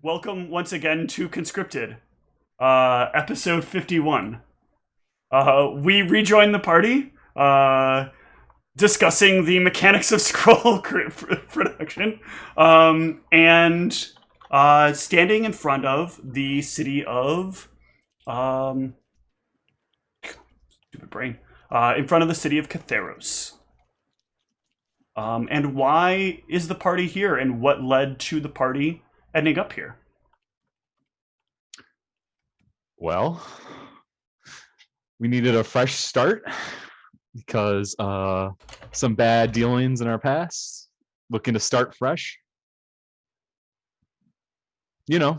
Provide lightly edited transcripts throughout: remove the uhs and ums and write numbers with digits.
welcome once again to Conscripted, episode 51. We rejoin the party, discussing the mechanics of scroll production, and standing in front of the city of, stupid brain, in front of the city of Catheros. And why is the party here, and what led to the party ending up here? Well, we needed a fresh start because some bad dealings in our past. Looking to start fresh. You know,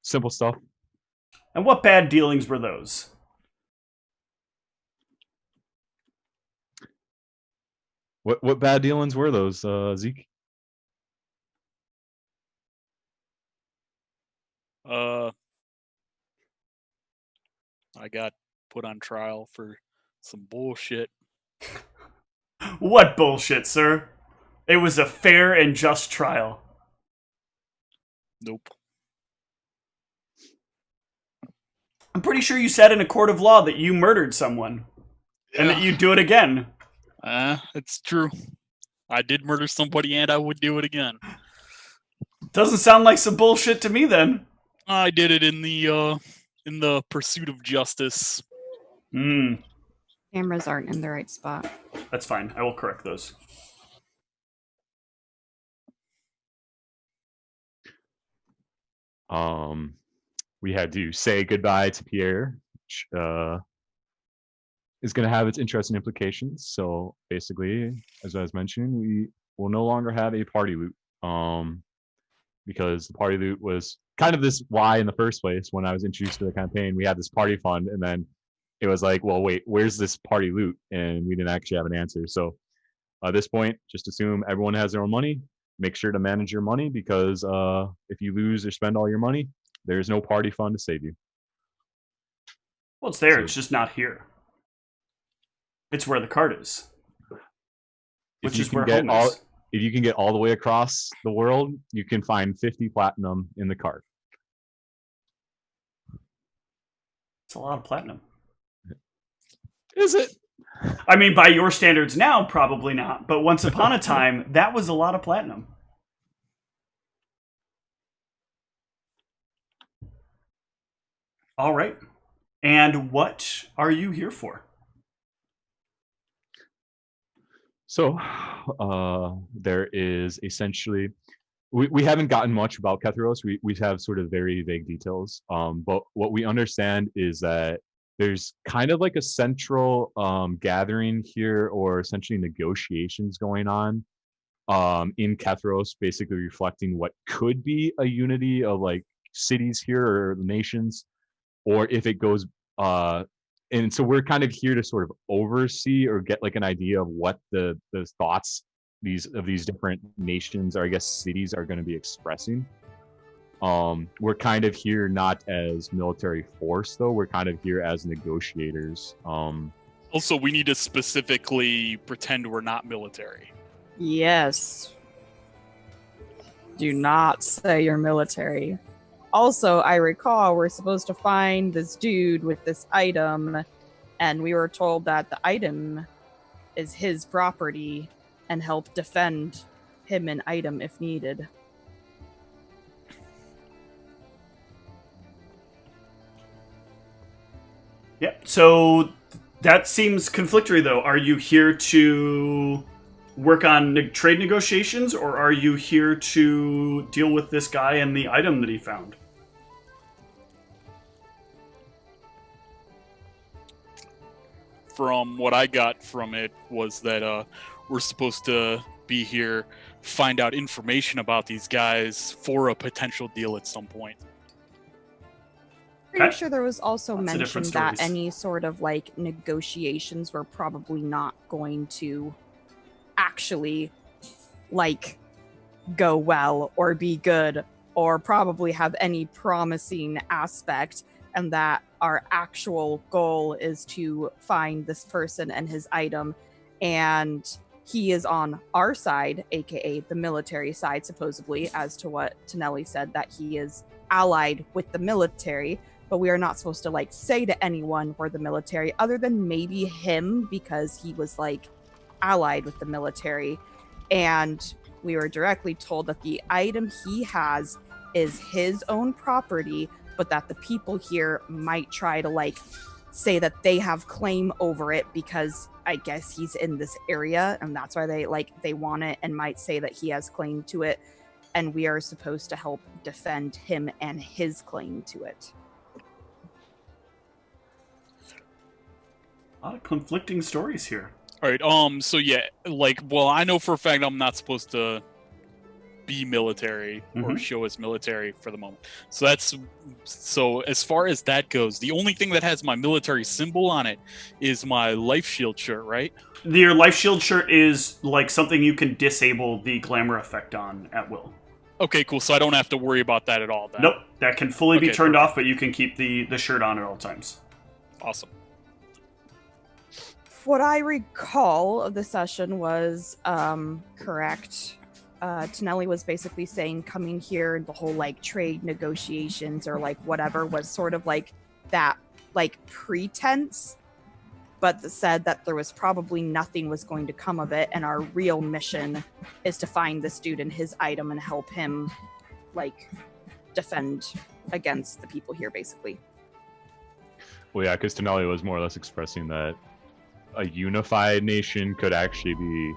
simple stuff. And what bad dealings were those? What bad dealings were those, Zeke? I got put on trial for some bullshit. What bullshit, sir? It was a fair and just trial. Nope. I'm pretty sure you said in a court of law that you murdered someone. Yeah. And that you'd do it again. It's true. I did murder somebody and I would do it again. Doesn't sound like some bullshit to me then. I did it in the pursuit of justice. Cameras aren't in the right spot. That's fine. I will correct those. We had to say goodbye to Pierre, which is going to have its interesting implications. So basically, as I was mentioning, we will no longer have a party loot, because the party loot was kind of this why in the first place. When I was introduced to the campaign, we had this party fund, and then it was like, well, wait, where's this party loot? And we didn't actually have an answer. So at this point, just assume everyone has their own money. Make sure to manage your money, because if you lose or spend all your money, there's no party fund to save you. Well, it's there. It's just not here. It's where the card is. Which is where home is. If you can get all the way across the world, you can find 50 platinum in the card. It's a lot of platinum. Is it? I mean, by your standards now, probably not. But once upon a time, that was a lot of platinum. All right. And what are you here for? So, there is essentially, we haven't gotten much about Catheros. We have sort of very vague details. But what we understand is that there's kind of like a central gathering here, or essentially negotiations going on in Catheros, basically reflecting what could be a unity of like cities here or nations, or if it goes and so we're kind of here to sort of oversee or get like an idea of what the thoughts these different nations, or I guess cities, are going to be expressing. We're kind of here not as military force, though. We're kind of here as negotiators. Also, we need to specifically pretend we're not military. Yes. Do not say you're military. Also, I recall we're supposed to find this dude with this item, and we were told that the item is his property and help defend him an item if needed. Yep. So that seems conflictory, though. Are you here to work on trade negotiations, or are you here to deal with this guy and the item that he found? From what I got from it was that we're supposed to be here, find out information about these guys for a potential deal at some point. Pretty sure there was also Lots mention that any sort of like negotiations were probably not going to actually like go well or be good or probably have any promising aspect, and that our actual goal is to find this person and his item and he is on our side, aka the military side, supposedly, as to what Tonelli said, that he is allied with the military, but we are not supposed to like say to anyone we're the military other than maybe him, because he was like allied with the military. And we were directly told that the item he has is his own property, but that the people here might try to like say that they have claim over it because I guess he's in this area and that's why they want it, and might say that he has claim to it, and we are supposed to help defend him and his claim to it. A lot of conflicting stories here. All right. So yeah, like, well, I know for a fact I'm not supposed to be military or show as military for the moment. So as far as that goes, the only thing that has my military symbol on it is my life shield shirt, right? Your life shield shirt is like something you can disable the glamour effect on at will. Okay, cool. So I don't have to worry about that at all then. Nope, that can fully be turned perfect. off, but you can keep the shirt on at all times. Awesome. What I recall of the session was correct. Tonelli was basically saying coming here, the whole like trade negotiations or like whatever was sort of like that like pretense, but said that there was probably nothing was going to come of it, and our real mission is to find this dude and his item and help him like defend against the people here, basically. Well, yeah, because Tonelli was more or less expressing that a unified nation could actually be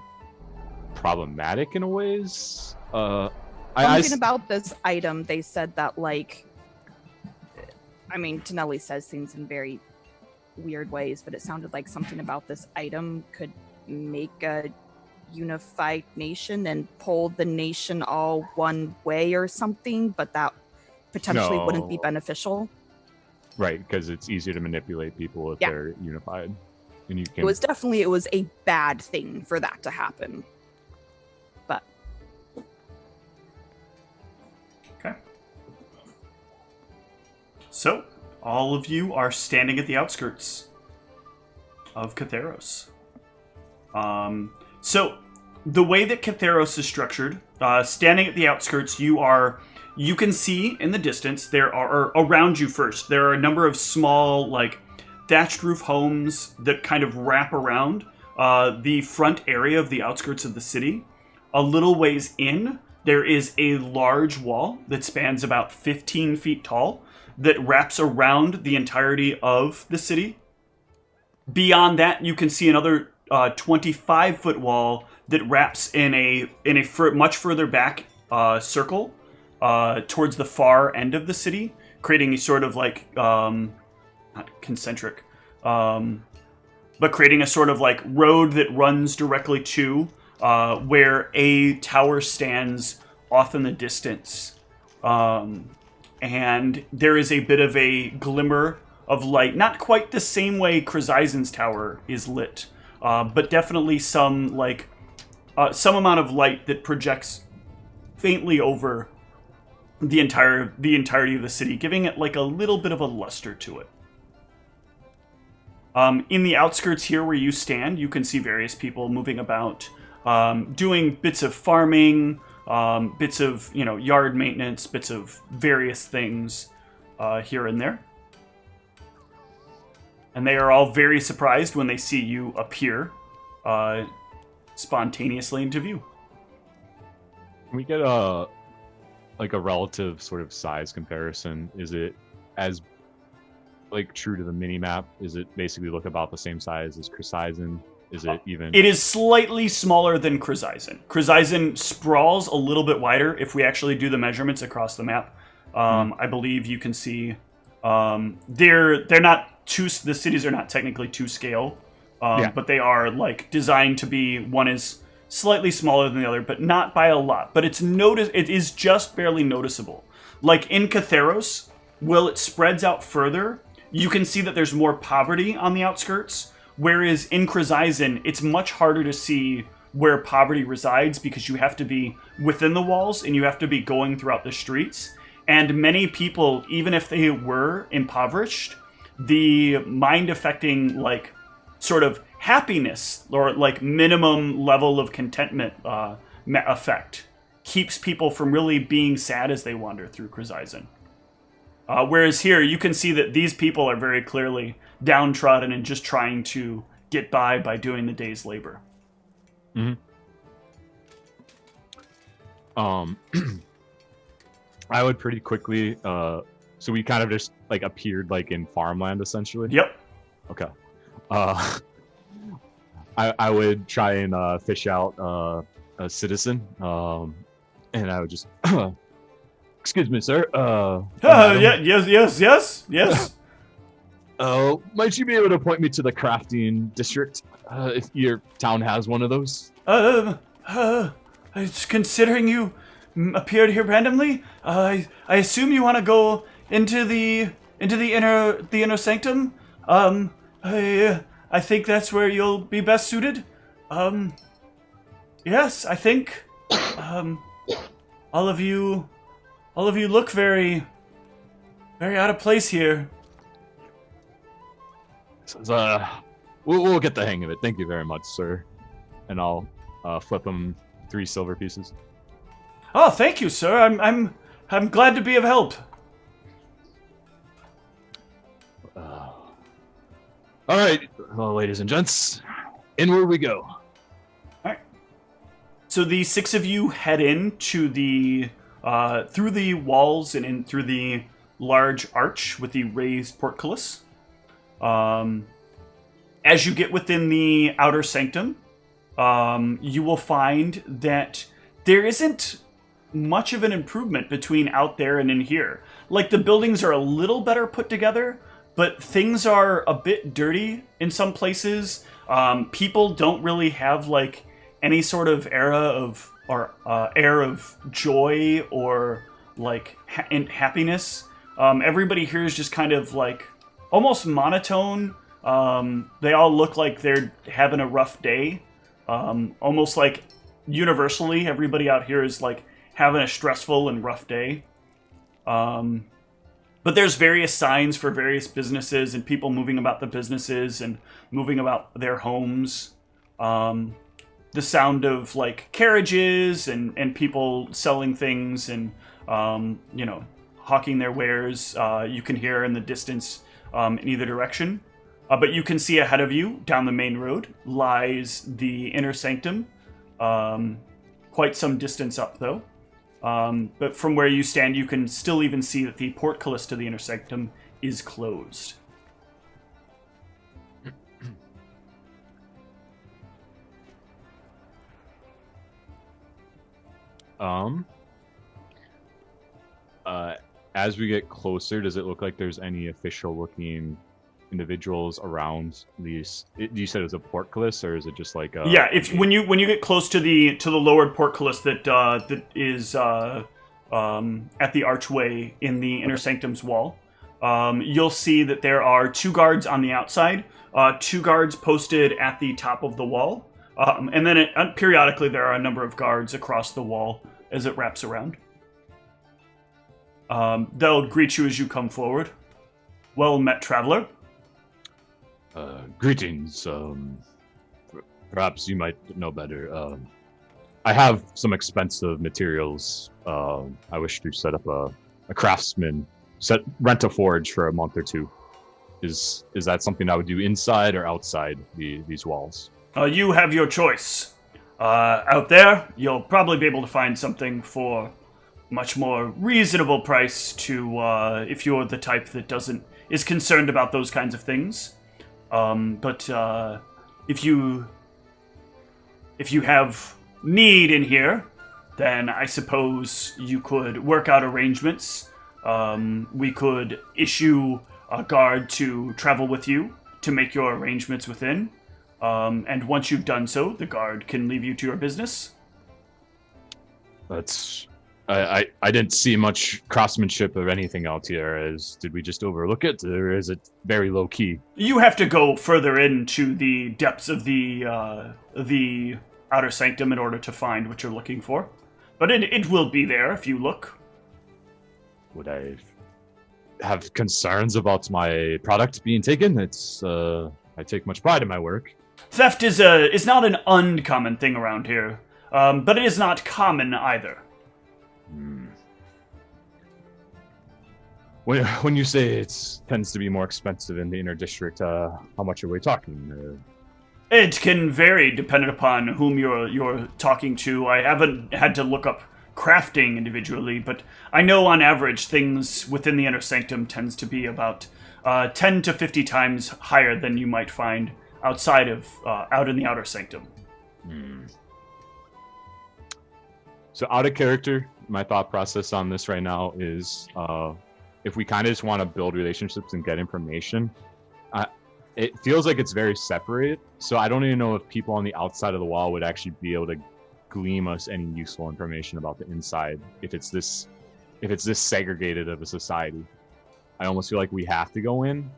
problematic in a ways. Something about this item, they said that like, I mean, Tonelli says things in very weird ways, but it sounded like something about this item could make a unified nation and pull the nation all one way or something, but that potentially wouldn't be beneficial. Right, because it's easier to manipulate people if they're unified. And you can... It was a bad thing for that to happen. But okay. So, all of you are standing at the outskirts of Catheros. So, the way that Catheros is structured, standing at the outskirts, you can see in the distance, there are, around you first, there are a number of small, like, thatched roof homes that kind of wrap around the front area of the outskirts of the city. A little ways in, there is a large wall that spans about 15 feet tall that wraps around the entirety of the city. Beyond that, you can see another 25-foot wall that wraps in a much further back circle towards the far end of the city, creating a sort of like not concentric, but creating a sort of like road that runs directly to where a tower stands off in the distance. And there is a bit of a glimmer of light, not quite the same way Krzyzen's tower is lit, but definitely some amount of light that projects faintly over the entirety of the city, giving it like a little bit of a luster to it. In the outskirts here where you stand, you can see various people moving about, doing bits of farming, bits of, yard maintenance, bits of various things here and there. And they are all very surprised when they see you appear spontaneously into view. Can we get a relative sort of size comparison? Is it as true to the mini map? Is it basically look about the same size as Krzyzen? Is it even? It is slightly smaller than Krzyzen. Krzyzen sprawls a little bit wider. If we actually do the measurements across the map, I believe you can see they're not the cities are not technically to scale, but they are designed to be. One is slightly smaller than the other, but not by a lot. But it is just barely noticeable. Like in Catheros, while it spreads out further, you can see that there's more poverty on the outskirts. Whereas in Krzyzen, it's much harder to see where poverty resides because you have to be within the walls and you have to be going throughout the streets. And many people, even if they were impoverished, the mind-affecting, sort of happiness or like minimum level of contentment effect. Keeps people from really being sad as they wander through Krzyzan. Whereas here, you can see that these people are very clearly downtrodden and just trying to get by doing the day's labor. Mm-hmm. I would pretty quickly. So we kind of just like appeared like in farmland, essentially. Yep. Okay. I would try and fish out a citizen. And I would just, excuse me, sir. Yes. Might you be able to point me to the crafting district, if your town has one of those? Considering you appeared here randomly, I assume you want to go into the inner sanctum. I think that's where you'll be best suited. Yes, I think. All of you look very, very out of place here. We'll get the hang of it. Thank you very much, sir. And I'll flip him 3 silver pieces. Oh, thank you, sir. I'm glad to be of help. All right, well, ladies and gents, inward we go. So the 6 of you head in to the through the walls and in through the large arch with the raised portcullis. As you get within the outer sanctum, you will find that there isn't much of an improvement between out there and in here. Like, the buildings are a little better put together, but things are a bit dirty in some places. People don't really have like any sort of air of joy or like happiness. Everybody here is just kind of like almost monotone. They all look like they're having a rough day. Almost like universally, everybody out here is like having a stressful and rough day. But there's various signs for various businesses and people moving about the businesses and moving about their homes. The sound of like carriages and people selling things and hawking their wares you can hear in the distance in either direction. But you can see ahead of you down the main road lies the inner sanctum, quite some distance up though. But from where you stand, you can still even see that the portcullis to the inner sanctum is closed. As we get closer, does it look like there's any official-looking individuals around these? You said it was a portcullis, or is it just like a... Yeah, when you get close to the lowered portcullis that is at the archway in the inner sanctum's wall, you'll see that there are 2 guards on the outside, 2 guards posted at the top of the wall, and then periodically there are a number of guards across the wall as it wraps around. They'll greet you as you come forward. Well met, traveler. Greetings. Perhaps you might know better. I have some expensive materials. I wish to set up a craftsman, rent a forge for a month or 2. Is that something I would do inside or outside these walls? You have your choice. Out there, you'll probably be able to find something for much more reasonable price to if you're the type that is concerned about those kinds of things. But if you have need in here, then I suppose you could work out arrangements. We could issue a guard to travel with you to make your arrangements within. And once you've done so, the guard can leave you to your business. I didn't see much craftsmanship of anything out here. Did we just overlook it, or is it very low key? You have to go further into the depths of the outer sanctum in order to find what you're looking for. But it will be there if you look. Would I have concerns about my product being taken? I take much pride in my work. Theft is not an uncommon thing around here, but it is not common either. When you say it tends to be more expensive in the inner district, how much are we talking? It can vary depending upon whom you're talking to. I haven't had to look up crafting individually, but I know on average things within the inner sanctum tends to be about 10 to 50 times higher than you might find outside of out in the outer sanctum. So out of character, my thought process on this right now is if we kind of just want to build relationships and get information, it feels like it's very separated. So I don't even know if people on the outside of the wall would actually be able to glean us any useful information about the inside if it's this segregated of a society. I almost feel like we have to go in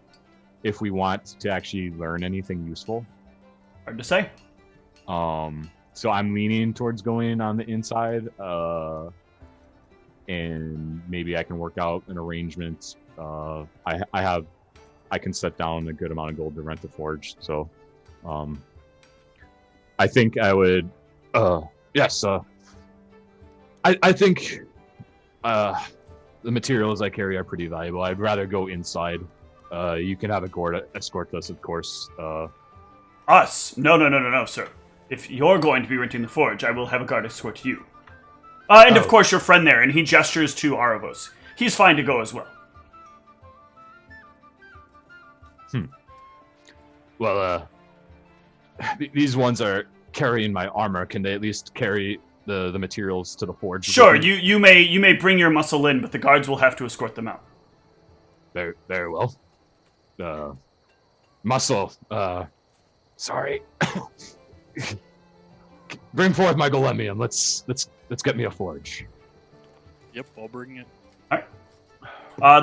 if we want to actually learn anything useful. Hard to say. So I'm leaning towards going on the inside, and maybe I can work out an arrangement. I can set down a good amount of gold to rent the forge. So, I think I would. Yes. I think the materials I carry are pretty valuable. I'd rather go inside. You can have a guard escort us, of course. Us? No, sir. If you're going to be renting the forge, I will have a guard escort you. And of course your friend there, and he gestures to Aravos. He's fine to go as well. Well, these ones are carrying my armor. Can they at least carry the materials to the forge? Sure, you may bring your muscle in, but the guards will have to escort them out. Very well. Muscle. Sorry. Bring forth my golemium. Let's get me a forge. Yep, I'll bring it. Alright.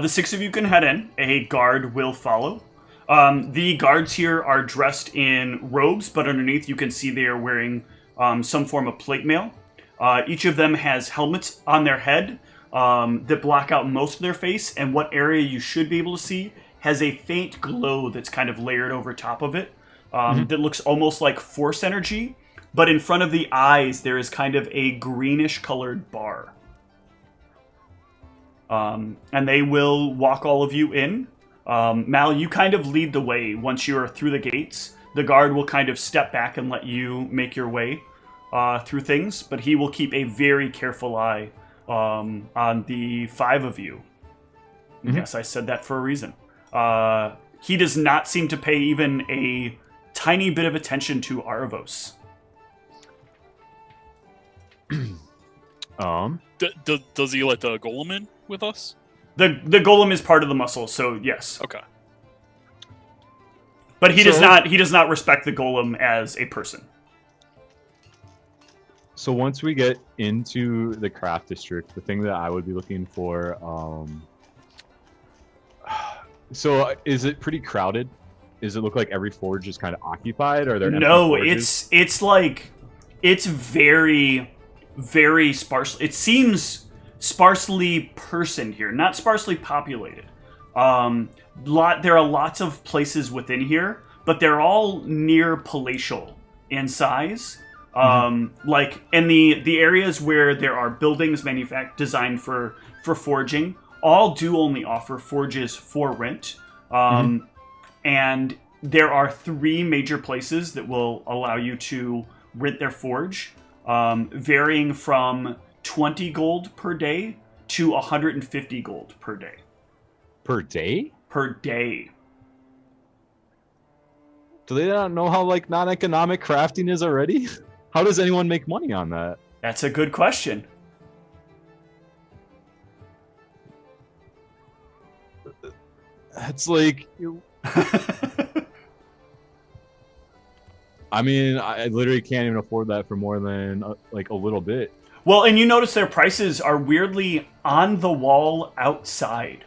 The six of you can head in. A guard will follow. The guards here are dressed in robes, but underneath you can see they are wearing some form of plate mail. Each of them has helmets on their head that block out most of their face, and what area you should be able to see has a faint glow that's kind of layered over top of it that looks almost like force energy, but in front of the eyes there is kind of a greenish colored bar. And they will walk all of you in. Mal, you kind of lead the way once you're through the gates. The guard will kind of step back and let you make your way through things, but he will keep a very careful eye on the five of you. Yes, I said that for a reason. He does not seem to pay even a tiny bit of attention to Aravos. Does he let the golem in with us? The golem is part of the muscle, so yes. Okay. But he does not respect the golem as a person. So once we get into the craft district, the thing that I would be looking for, so is it pretty crowded? Does it look like every forge is kind of occupied? Or are there no? Forges? It's very, very sparse. It seems sparsely personed here, not sparsely populated. There are lots of places within here, but they're all near palatial in size. Like in the areas where there are buildings designed for forging, all do only offer forges for rent. And there are 3 major places that will allow you to rent their forge, varying from 20 gold per day to 150 gold per day. Per day? Per day. Do they not know how non-economic crafting is already? How does anyone make money on that? That's a good question. It's like... I mean, I literally can't even afford that for more than a little bit. Well, and you notice their prices are weirdly on the wall outside.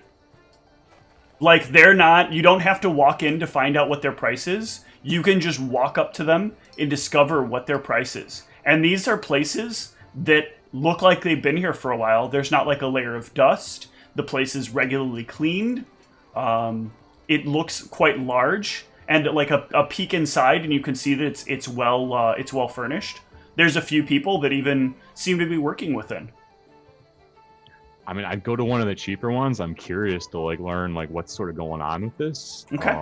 Like, you don't have to walk in to find out what their price is. You can just walk up to them and discover what their price is. And these are places that look like they've been here for a while. There's not like a layer of dust. The place is regularly cleaned. It looks quite large. and like a peek inside, and you can see that it's well furnished. There's a few people that even seem to be working within. I mean, I'd go to one of the cheaper ones. I'm curious to like learn like what's sort of going on with this. Okay.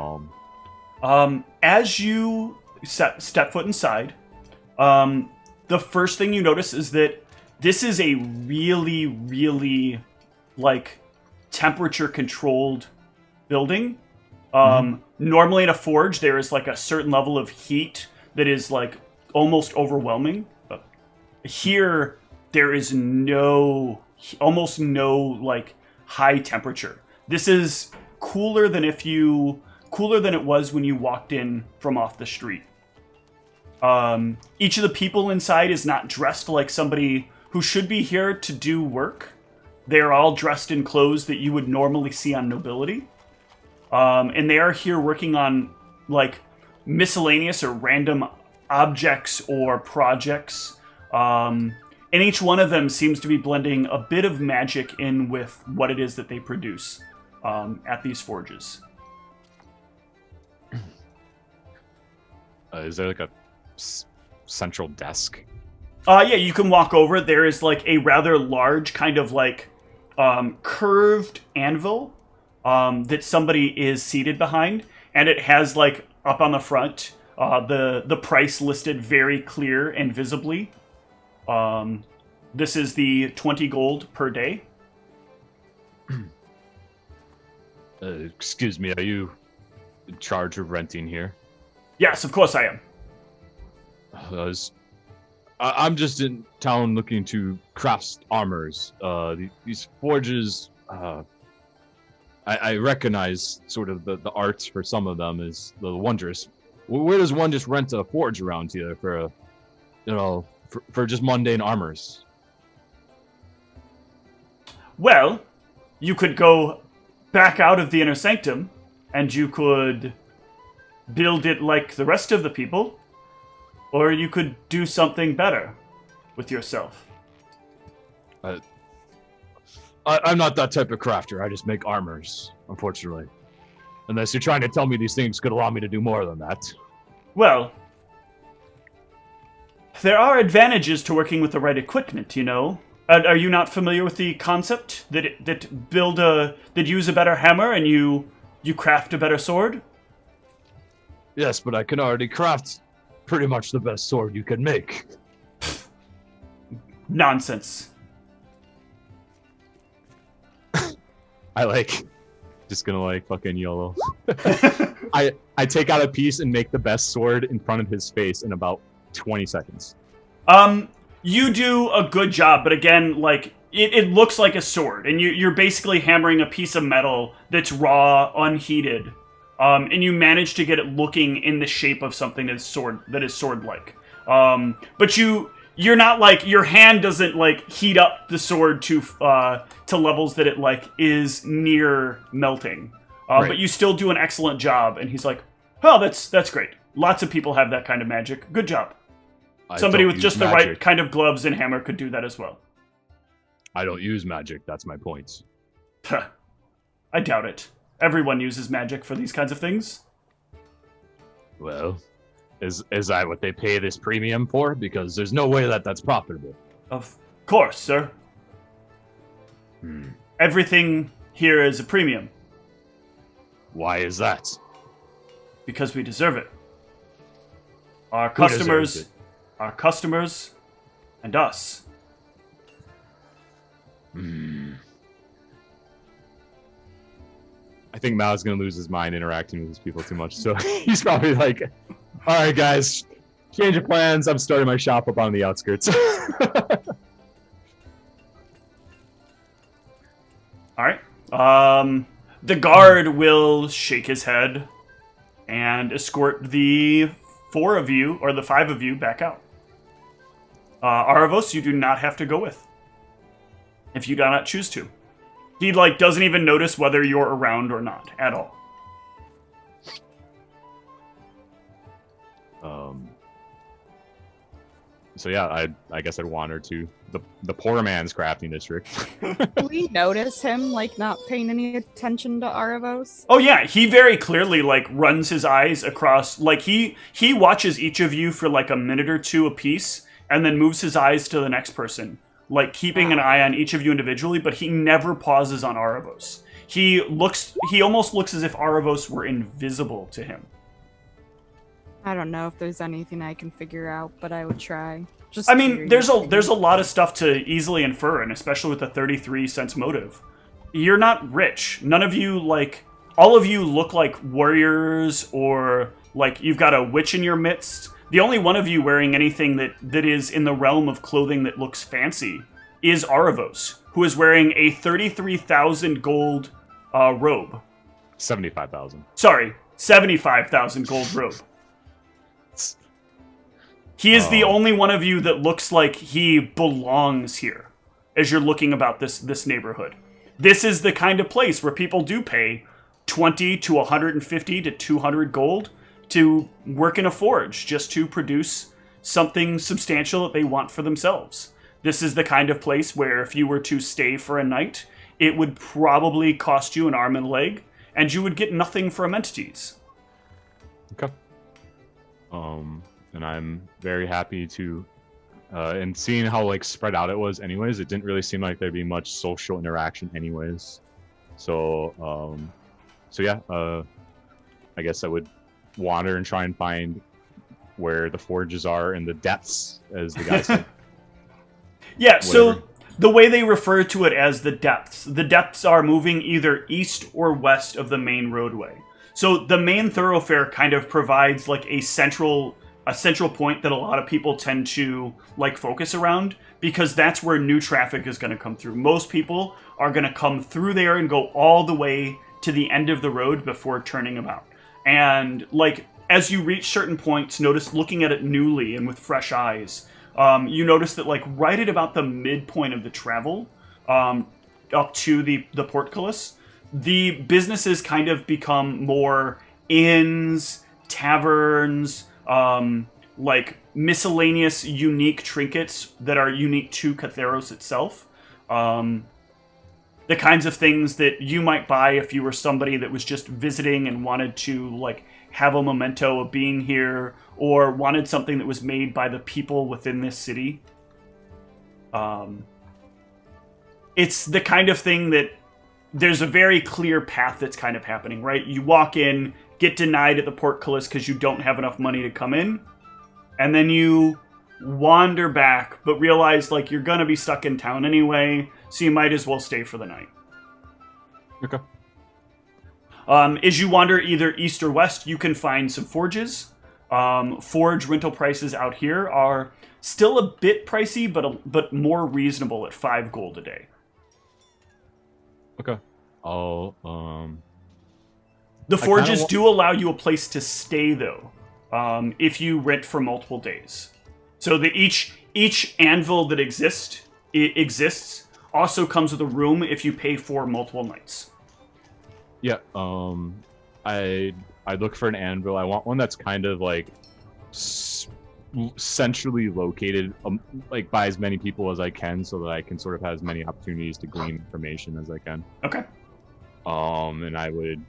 As you step foot inside, the first thing you notice is that this is a really, really like temperature controlled building. Normally in a forge, there is like a certain level of heat that is like almost overwhelming. But here, there is almost no like high temperature. This is cooler than it was when you walked in from off the street. Each of the people inside is not dressed like somebody who should be here to do work. They're all dressed in clothes that you would normally see on nobility. And they are here working on like miscellaneous or random objects or projects. And each one of them seems to be blending a bit of magic in with what it is that they produce at these forges. Is there like a central desk? Yeah, you can walk over. There is like a rather large kind of like curved anvil that somebody is seated behind, and it has like up on the front the price listed very clear and visibly. This is the 20 gold per day. Excuse me, are you in charge of renting here? Yes, of course I am. I'm just in town looking to craft armors. These forges, I recognize sort of the arts for some of them is the wondrous. Where does one just rent a forge around here for for just mundane armors? Well, you could go back out of the inner sanctum, and you could build it like the rest of the people, or you could do something better with yourself. I'm not that type of crafter. I just make armors, unfortunately. Unless you're trying to tell me these things could allow me to do more than that. Well, there are advantages to working with the right equipment, you know. Are you not familiar with the concept that use a better hammer and you craft a better sword? Yes, but I can already craft pretty much the best sword you can make. Nonsense. I just gonna fucking YOLO. I take out a piece and make the best sword in front of his face in about 20 seconds. You do a good job, but again, it looks like a sword, and you're basically hammering a piece of metal that's raw, unheated, and you manage to get it looking in the shape of something that is sword-like. But you're not your hand doesn't heat up the sword to levels that it is near melting. Right. But you still do an excellent job, and he's like, "Oh, that's great. Lots of people have that kind of magic. Good job." Somebody with just the right kind of gloves and hammer could do that as well. I don't use magic, that's my point. I doubt it. Everyone uses magic for these kinds of things. Well, is that what they pay this premium for? Because there's no way that's profitable. Of course, sir. Everything here is a premium. Why is that? Because we deserve it. Our Who deserves it? Our customers, and us. I think Mao's gonna lose his mind interacting with these people too much, so he's probably like, all right, guys, change of plans. I'm starting my shop up on the outskirts. All right. The guard will shake his head and escort the 4 of you, or the 5 of you, back out. Aravos, you do not have to go with, if you do not choose to. He doesn't even notice whether you're around or not at all. So yeah, I guess I'd wander to the poor man's crafting district. Do we notice him like not paying any attention to Aravos? Oh yeah, he very clearly like runs his eyes across, like he watches each of you for like a minute or two apiece, and then moves his eyes to the next person, like keeping an eye on each of you individually, but he never pauses on Aravos. He almost looks as if Aravos were invisible to him. I don't know if there's anything I can figure out, but I would try. I mean, there's a lot of stuff to easily infer, and especially with the 33 cents motive. You're not rich. None of you, like, all of you look like warriors, or like you've got a witch in your midst. The only one of you wearing anything that is in the realm of clothing that looks fancy is Aravos, who is wearing a 33,000 gold robe. 75,000. Sorry, 75,000 gold robe. He is the only one of you that looks like he belongs here as you're looking about this neighborhood. This is the kind of place where people do pay 20 to 150 to 200 gold to work in a forge just to produce something substantial that they want for themselves. This is the kind of place where if you were to stay for a night, it would probably cost you an arm and a leg, and you would get nothing for amenities. Okay. And I'm very happy to, and seeing how like spread out it was anyways, it didn't really seem like there'd be much social interaction anyways. So, yeah, I guess I would wander and try and find where the forges are in the depths, as the guy said. Yeah, Whatever. So the way they refer to it as the depths are moving either east or west of the main roadway. So the main thoroughfare kind of provides like a central point that a lot of people tend to like focus around, because that's where new traffic is going to come through. Most people are going to come through there and go all the way to the end of the road before turning about. And like as you reach certain points, notice looking at it newly and with fresh eyes, you notice that like right at about the midpoint of the travel up to the portcullis, the businesses kind of become more inns, taverns, like miscellaneous unique trinkets that are unique to Catheros itself. The kinds of things that you might buy if you were somebody that was just visiting and wanted to like have a memento of being here, or wanted something that was made by the people within this city. It's the kind of thing that there's a very clear path that's kind of happening, right? You walk in, get denied at the portcullis because you don't have enough money to come in, and then you wander back, but realize like you're gonna be stuck in town anyway, so you might as well stay for the night. Okay. As you wander either east or west, you can find some forges. Forge rental prices out here are still a bit pricey, but more reasonable at 5 gold a day. Okay. The forges do allow you a place to stay, though, if you rent for multiple days. So that each anvil that exists also comes with a room if you pay for multiple nights. Yeah. I look for an anvil. I want one that's kind of like centrally located, like by as many people as I can, so that I can sort of have as many opportunities to glean information as I can. Okay. And I would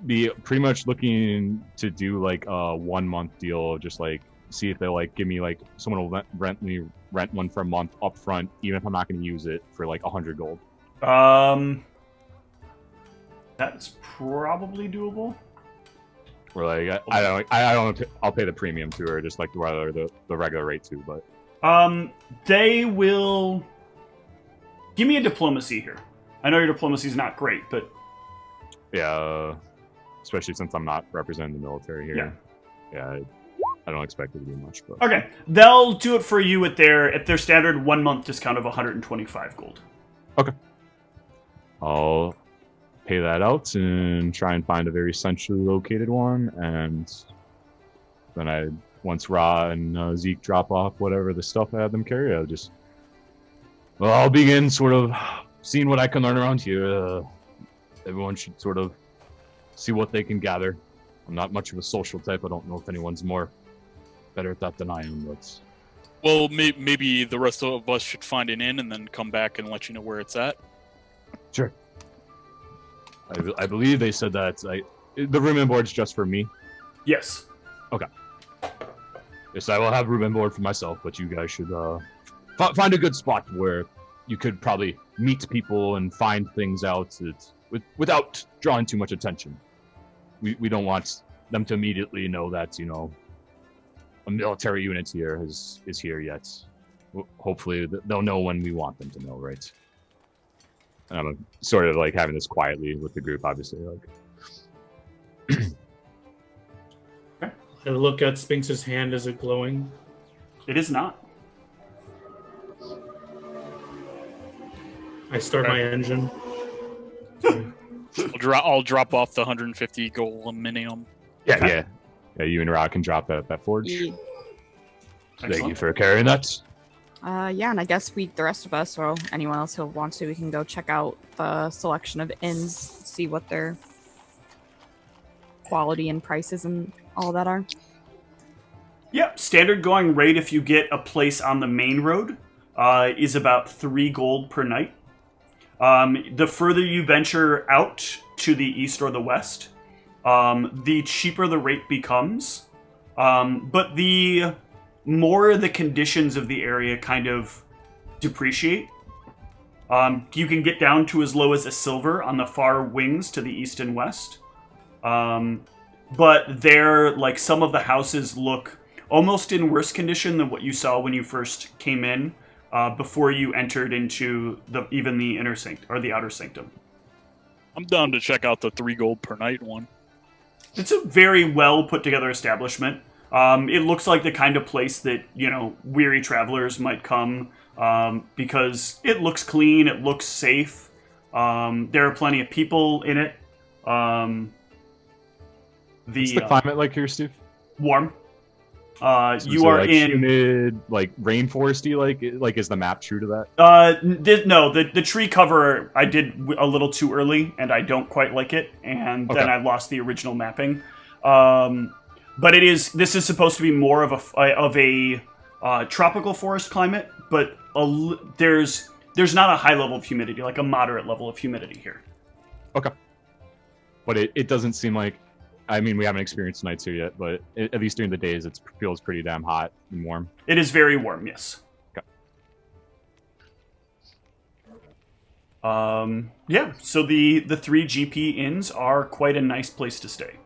be pretty much looking to do like a 1 month deal, just like see if they'll like give me like someone will rent one for a month up front, even if I'm not going to use it, for like 100 gold. That's probably doable. Or like I don't I'll pay the premium to her, just like the regular rate too, but they will give me a diplomacy here. I know your diplomacy is not great, but yeah, especially since I'm not representing the military here. Yeah, I don't expect it to be much, but okay, they'll do it for you at their standard 1 month discount of 125 gold. Okay, I'll pay that out and try and find a very centrally located one, and then once Ra and Zeke drop off whatever the stuff I have them carry, I'll begin sort of seeing what I can learn around here. Everyone should sort of see what they can gather. I'm not much of a social type. I don't know if anyone's better at that than I am, but Well, maybe the rest of us should find an inn and then come back and let you know where it's at. Sure. I believe they said that the room and board's just for me. Yes. Okay. Yes, I will have room and board for myself, but you guys should find a good spot where you could probably meet people and find things out without drawing too much attention. We don't want them to immediately know that, a military unit here is here yet. Hopefully they'll know when we want them to know, right? And I'm sort of like having this quietly with the group, obviously. I look at Sphinx's hand. Is it glowing? It is not. I start my engine. I'll drop off the 150 gold aluminium. Yeah. You and Ra can drop that forge. Yeah. Thank you for carrying that. Yeah, and I guess the rest of us, or anyone else who wants to, we can go check out the selection of inns, see what their quality and prices and all that are. Yep, standard going rate if you get a place on the main road is about 3 gold per night. The further you venture out to the east or the west, the cheaper the rate becomes. But the more the conditions of the area kind of depreciate. You can get down to as low as a silver on the far wings to the east and west. But there, like, some of the houses look almost in worse condition than what you saw when you first came in, before you entered into the inner sanctum or the outer sanctum. I'm down to check out the 3 gold per night one. It's a very well put together establishment. It looks like the kind of place that, weary travelers might come, because it looks clean, it looks safe. There are plenty of people in it. What's the climate like here, Steve? Warm. So you are like in humid, like rainforesty. Like is the map true to that? No, the tree cover I did a little too early, and I don't quite like it, and then I lost the original mapping. But this is supposed to be more of a tropical forest climate, but there's not a high level of humidity, like a moderate level of humidity here. Okay. But it doesn't seem like, we haven't experienced nights here yet, but at least during the days, it feels pretty damn hot and warm. It is very warm, yes. Okay. Yeah, so the 3 GP inns are quite a nice place to stay.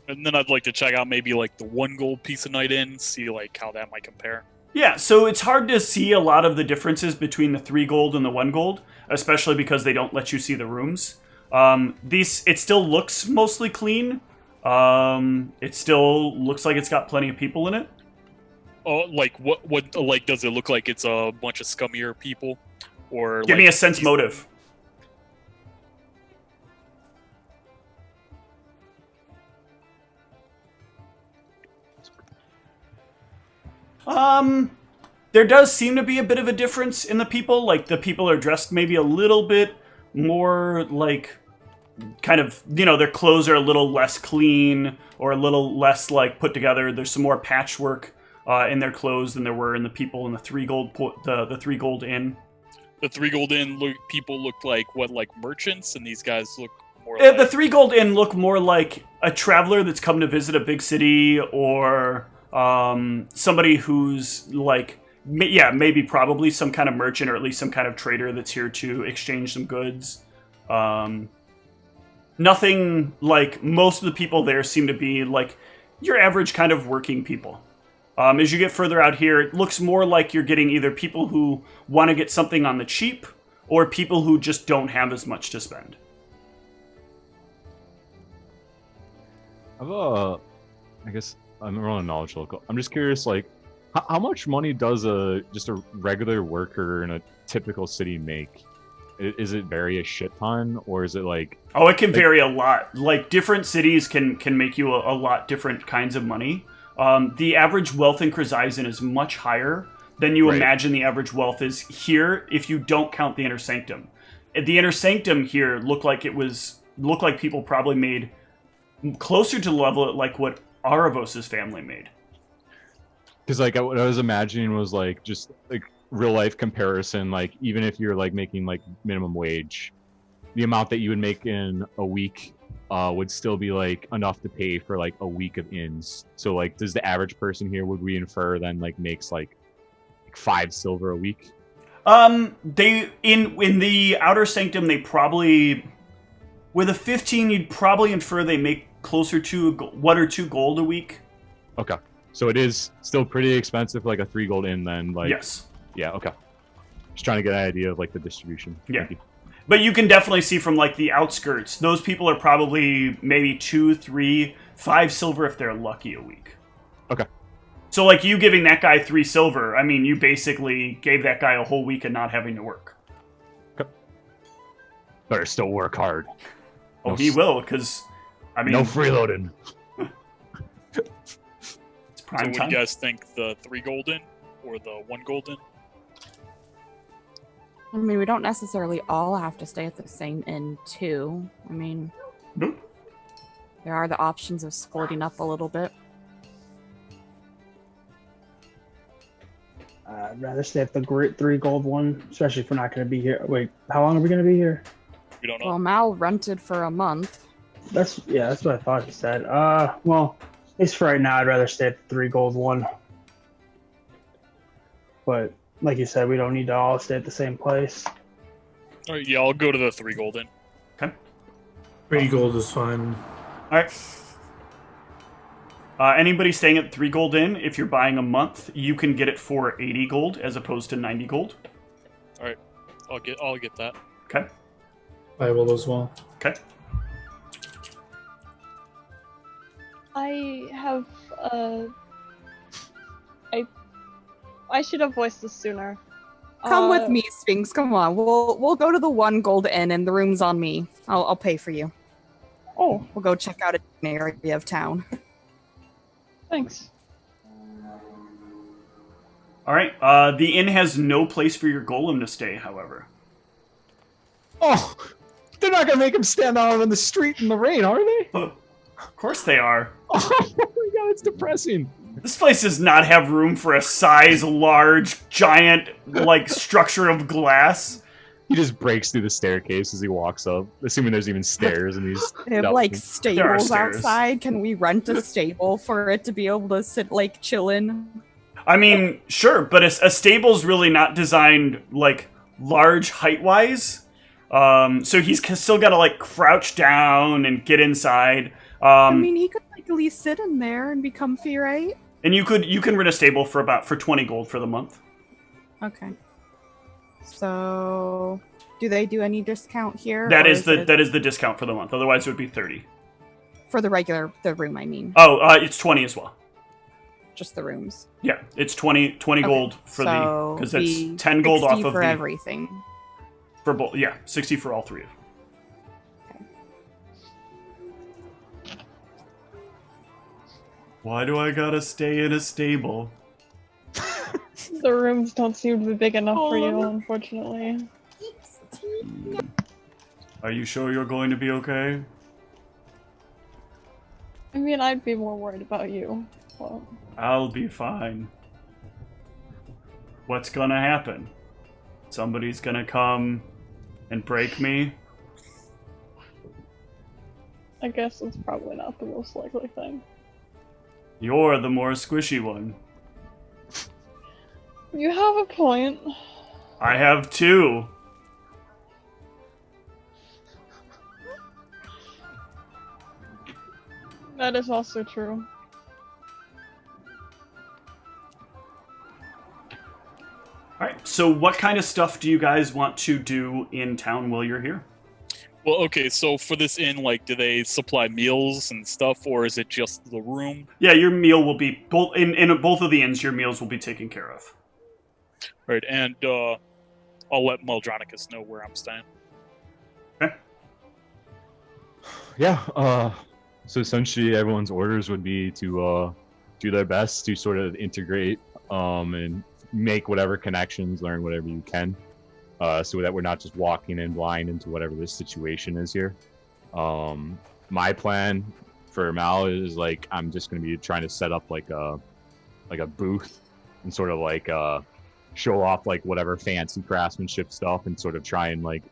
And then I'd like to check out maybe like the 1 gold piece a night inn, see like how that might compare. Yeah, so it's hard to see a lot of the differences between the 3 gold and the 1 gold, especially because they don't let you see the rooms. It still looks mostly clean. It still looks like it's got plenty of people in it. Oh, like what like does it look like it's a bunch of scummier people? Or Give me a sense motive. There does seem to be a bit of a difference in the people. Like, the people are dressed maybe a little bit more, like, kind of, their clothes are a little less clean or a little less, like, put together. There's some more patchwork in their clothes than there were in the people in the 3 gold the 3 gold inn. The 3 gold inn people look like merchants, and these guys look more like... The 3 gold inn look more like a traveler that's come to visit a big city, or somebody who's like, maybe probably some kind of merchant, or at least some kind of trader that's here to exchange some goods. Nothing like, most of the people there seem to be like your average kind of working people. As you get further out here, it looks more like you're getting either people who want to get something on the cheap, or people who just don't have as much to spend. I guess I'm rolling knowledge local. I'm just curious, like, how much money does just a regular worker in a typical city make? Is it vary a shit ton, or is it like... Oh, it can vary a lot. Like, different cities can make you a lot different kinds of money. The average wealth in Krzyzin is much higher than you imagine the average wealth is here if you don't count the Inner Sanctum. The Inner Sanctum here looked like people probably made closer to the level like what Aravos' family made. Because like what I was imagining was like just like real life comparison. Like even if you're like making like minimum wage, the amount that you would make in a week would still be like enough to pay for like a week of inns. So like, does the average person here, would we infer, then like makes like 5 silver a week? They in the outer sanctum, they probably, with a 15, you'd probably infer they make closer to 1 or 2 gold a week. Okay, so it is still pretty expensive for like a 3 gold inn then. Like, yes. Yeah. Okay. Just trying to get an idea of like the distribution. Yeah. Thank you. But you can definitely see from like the outskirts, those people are probably maybe 2, 3, 5 silver if they're lucky a week. Okay. So like you giving that guy 3 silver, I mean, you basically gave that guy a whole week of not having to work. Okay. Better still work hard. Oh, No he will, because, I mean... no freeloading. It's prime So what time. do you guys think? The 3 golden or the 1 golden? I mean, we don't necessarily all have to stay at the same inn, too. I mean, Nope. there are the options of splitting up a little bit. I'd rather stay at the 3 gold one, especially if we're not going to be here. Wait, how long are we going to be here? We don't know. Well, Mal rented for a month. That's what I thought he said. Well, at least for right now, I'd rather stay at the 3 gold one. But like you said, we don't need to all stay at the same place. All right, yeah, I'll go to the 3 golden. 3 gold is fine. Alright. Anybody staying at 3 gold inn, if you're buying a month, you can get it for 80 gold as opposed to 90 gold. All right, I'll get that. Okay. I will as well. Okay. I have I should have voiced this sooner. Come with me, Sphinx. Come on. We'll go to the 1 gold inn, and the room's on me. I'll pay for you. Oh, We'll go check out an area of town. thanks. Alright. The inn has no place for your golem to stay, however. Oh, they're not gonna make him stand out on the street in the rain, are they? Of course they are. Oh my god, it's depressing. This place does not have room for a size large, giant, like, structure of glass. He just breaks through the staircase as he walks up, assuming there's even stairs in these. They have like stables stairs. outside. Can we rent a stable for it to be able to sit like chillin'? I mean, sure, but a stable's really not designed, like, large height-wise. So he's still got to, like, crouch down and get inside. I mean, he could like at least sit in there and be comfy, right? And you can rent a stable for 20 gold for the month. Okay. So, do they do any discount here? That or is it the discount for the month. Otherwise, it would be 30. for the room. I mean, Oh, it's 20 as well. just the rooms. Yeah, it's 20 gold for so because that's the 10 gold 60 off of for the everything. for both. Yeah, 60 for all 3 of them. Why do I gotta stay in a stable? The rooms don't seem to be big enough for you, unfortunately. Are you sure you're going to be okay? I mean, I'd be more worried about you. Well, I'll be fine. What's gonna happen? Somebody's gonna come and break me? I guess it's probably not the most likely thing. You're the more squishy one. You have a point. I have 2. That is also true. Alright, so what kind of stuff do you guys want to do in town while you're here? Well, okay, so for this inn, like, do they supply meals and stuff, or is it just the room? Yeah, your meal will be both in both of the inns. Your meals will be taken care of. Right, and I'll let Meldronicus know where I'm staying. Yeah. So essentially, everyone's orders would be to do their best to sort of integrate and make whatever connections, learn whatever you can, so that we're not just walking in blind into whatever this situation is here. My plan for Mal is like I'm just going to be trying to set up like a a booth and sort of like show off like whatever fancy craftsmanship stuff and sort of try and like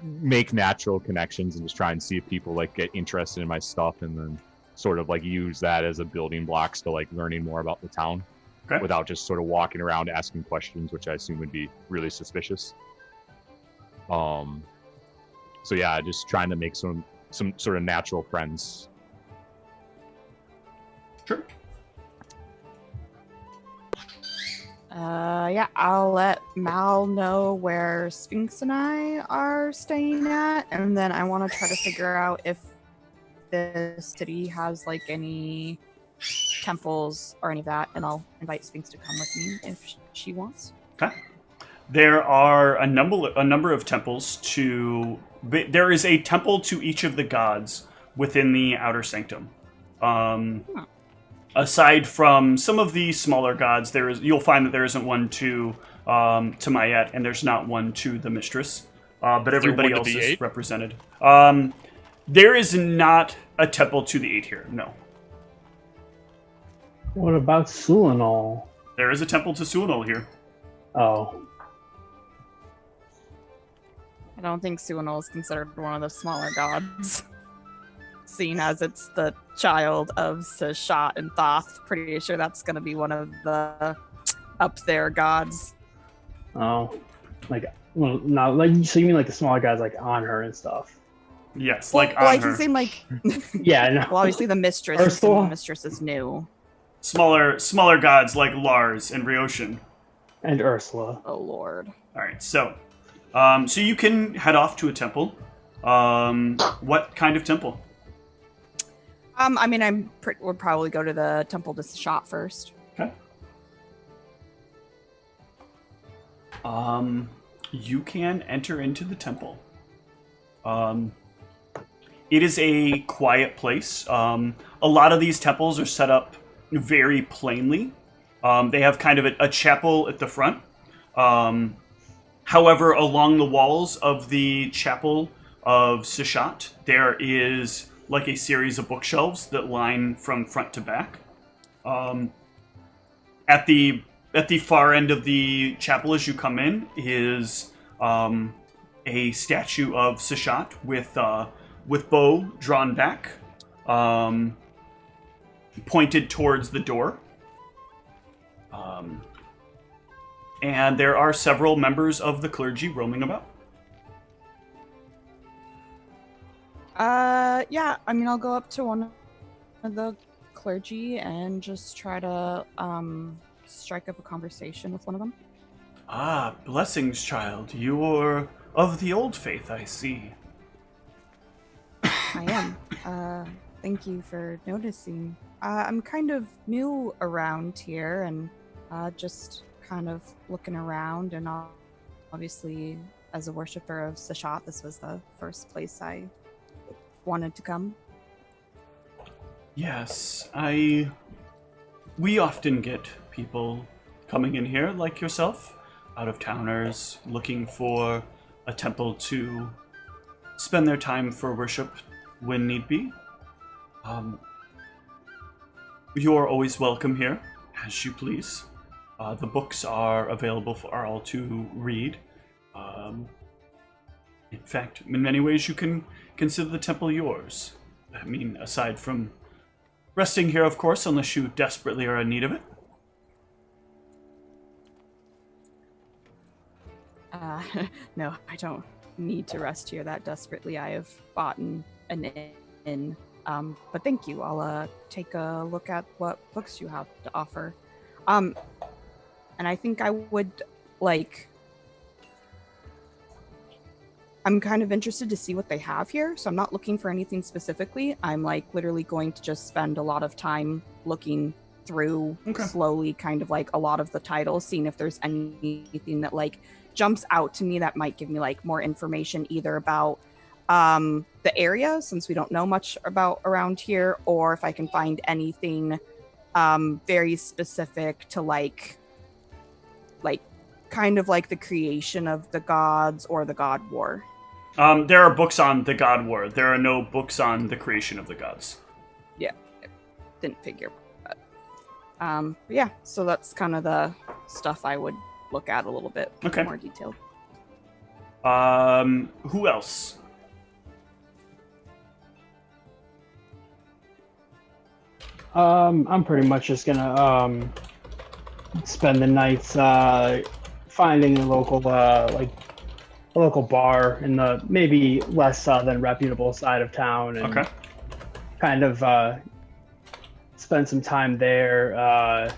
make natural connections and just try and see if people like get interested in my stuff, and then sort of like use that as a building blocks to like learning more about the town. Okay. Without just sort of walking around asking questions, which I assume would be really suspicious. So yeah, just trying to make some sort of natural friends. Sure. Yeah, I'll let Mal know where Sphinx and I are staying at, and then I want to try to figure out if the city has like any temples or any of that, and I'll invite Sphinx to come with me if she wants. Okay. There are a number of temples to. There is a temple to each of the gods within the outer sanctum. Aside from some of the smaller gods, you'll find that there isn't one to Mayet, and there's not one to the Mistress. But everybody else is eight? represented. There is not a temple to the 8 here. No. What about Sulinol? There is a temple to Sulinol here. Oh. I don't think Suinol is considered one of the smaller gods, seeing as it's the child of Seshat and Thoth. Pretty sure that's going to be one of the up there gods. Oh. Like, well, no, like, so you mean like the smaller guys like on her and stuff? Yes, Well, like I on can her. say like, Yeah, no. well, obviously the mistress. Ursula? The mistress is new. Smaller gods like Lars and Ryoshin. And Ursula. Oh lord. All right, so you can head off to a temple. What kind of temple? I mean, would probably go to the temple to Seshat first. Okay. You can enter into the temple. It is a quiet place. A lot of these temples are set up very plainly. They have kind of a chapel at the front. However, along the walls of the chapel of Seshat, there is like a series of bookshelves that line from front to back. At the far end of the chapel as you come in is a statue of Seshat with bow drawn back, pointed towards the door. And there are several members of the clergy roaming about. Yeah, I mean, I'll go up to one of the clergy and just try to strike up a conversation with one of them. Ah, blessings, child. You're of the old faith, I see. I am. Thank you for noticing. I'm kind of new around here and just kind of looking around, and obviously as a worshiper of Seshat, this was the first place I wanted to come. Yes, we often get people coming in here like yourself, out-of-towners, looking for a temple to spend their time for worship when need be. You're always welcome here, as you please. The books are available for all to read. In fact, in many ways, you can consider the temple yours. I mean, aside from resting here, of course, unless you desperately are in need of it. No, I don't need to rest here that desperately. I have bought an inn. But thank you. I'll take a look at what books you have to offer. And I think I would, I'm kind of interested to see what they have here, so I'm not looking for anything specifically. I'm, literally going to just spend a lot of time looking through slowly, kind of, a lot of the titles, seeing if there's anything that, jumps out to me that might give me, more information either about the area, since we don't know much about around here, or if I can find anything very specific to, kind of the creation of the gods or the God War. There are books on the God War. There are no books on the creation of the gods. Yeah, didn't figure. But Yeah, so that's kind of the stuff I would look at a little bit Okay. more detailed. Who else? I'm pretty much just gonna spend the nights finding a local a local bar in the maybe less than reputable side of town, and Okay. kind of spend some time there,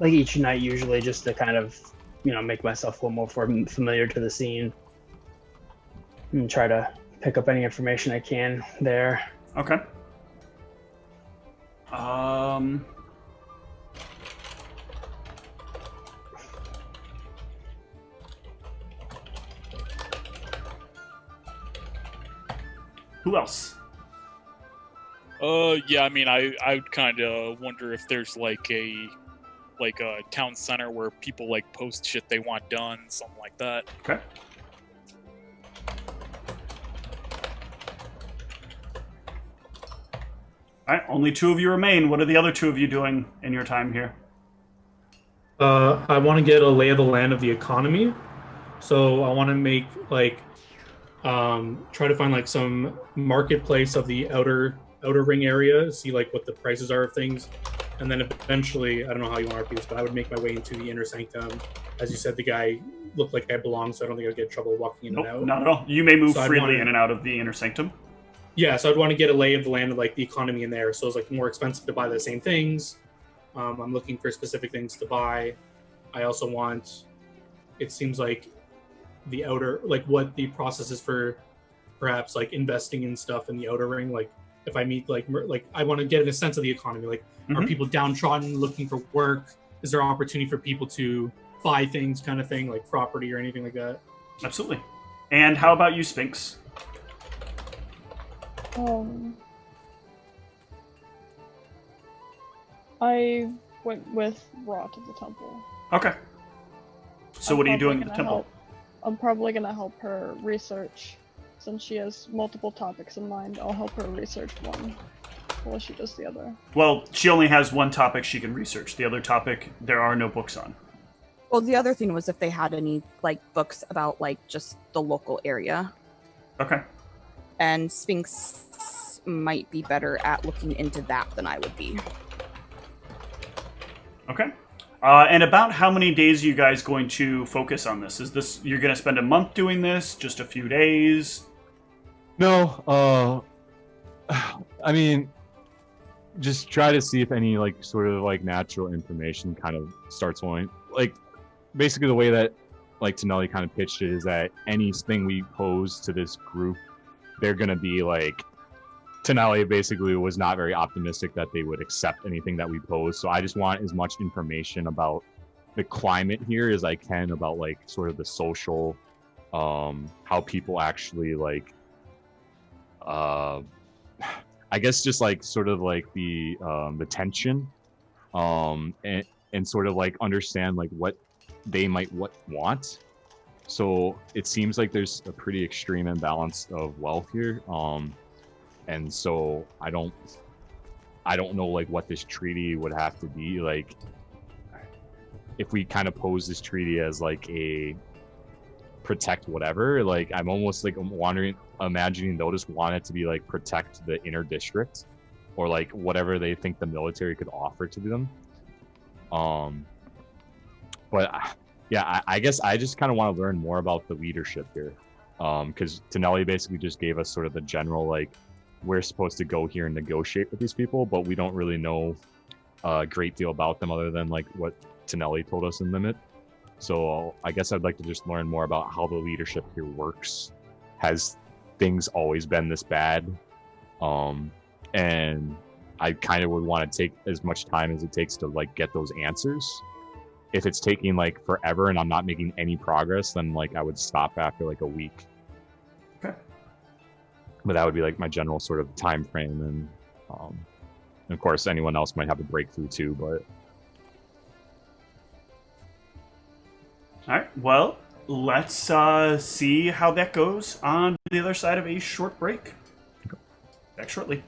like each night usually, just to kind of make myself a little more familiar to the scene and try to pick up any information I can there. Okay. Who else? Yeah, I mean, I would kind of wonder if there's like a town center where people like post shit they want done, something like that. Okay. All right, only 2 of you remain. What are the other 2 of you doing in your time here? I want to get a lay of the land of the economy. So I want to make try to find like some marketplace of the outer ring area, see like what the prices are of things, and then eventually, I don't know how you want to repeat this, but I would make my way into the inner sanctum. As you said, the guy looked like I belonged, so I don't think I'd get in trouble walking in and out. Not at all. You may move So I'd freely wanna- in and out of the inner sanctum. Yeah, so I'd want to get a lay of the land of like the economy in there. So it's like more expensive to buy the same things. I'm looking for specific things to buy. I also want. It seems like the outer, like what the process is for, perhaps like investing in stuff in the outer ring. Like if I meet like I want to get a sense of the economy. Like, are Mhm. people downtrodden looking for work? Is there opportunity for people to buy things, kind of thing, like property or anything like that? Absolutely. And how about you, Sphinx? I went with Raw to the temple. Okay. So I'm what are you probably doing at the gonna temple? I'm probably gonna help her research. Since she has multiple topics in mind, I'll help her research one while she does the other. Well, she only has one topic she can research. The other topic, there are no books on. Well, the other thing was if they had any like books about like just the local area, Okay. and Sphinx might be better at looking into that than I would be. Okay. And about how many days are you guys going to focus on this? Is this you're going to spend a month doing this? Just a few days? No, I mean, just try to see if any like sort of like natural information kind of starts flowing. Like, basically the way that like Tonelli kind of pitched it is that anything we pose to this group, they're gonna be like. Tonelli basically was not very optimistic that they would accept anything that we pose. So I just want as much information about the climate here as I can about like sort of the social, how people actually like, I guess just like sort of like the tension, and sort of like understand like what they might want. So it seems like there's a pretty extreme imbalance of wealth here. And so I don't know like what this treaty would have to be like. If we kind of pose this treaty as like a protect whatever, like I'm almost like imagining they'll just want it to be like protect the inner district, or like whatever they think the military could offer to them. But yeah, I guess I just kind of want to learn more about the leadership here, because Tonelli basically just gave us sort of the general like. We're supposed to go here and negotiate with these people, but we don't really know a great deal about them other than like what Tonelli told us in Limit. So I guess I'd like to just learn more about how the leadership here works. Has things always been this bad? And I kind of would want to take as much time as it takes to like get those answers. If it's taking like forever and I'm not making any progress, then like I would stop after like a week. But that would be like my general sort of time frame, and of course anyone else might have a breakthrough too. But All right. Well, let's see how that goes on the other side of a short break. Back shortly.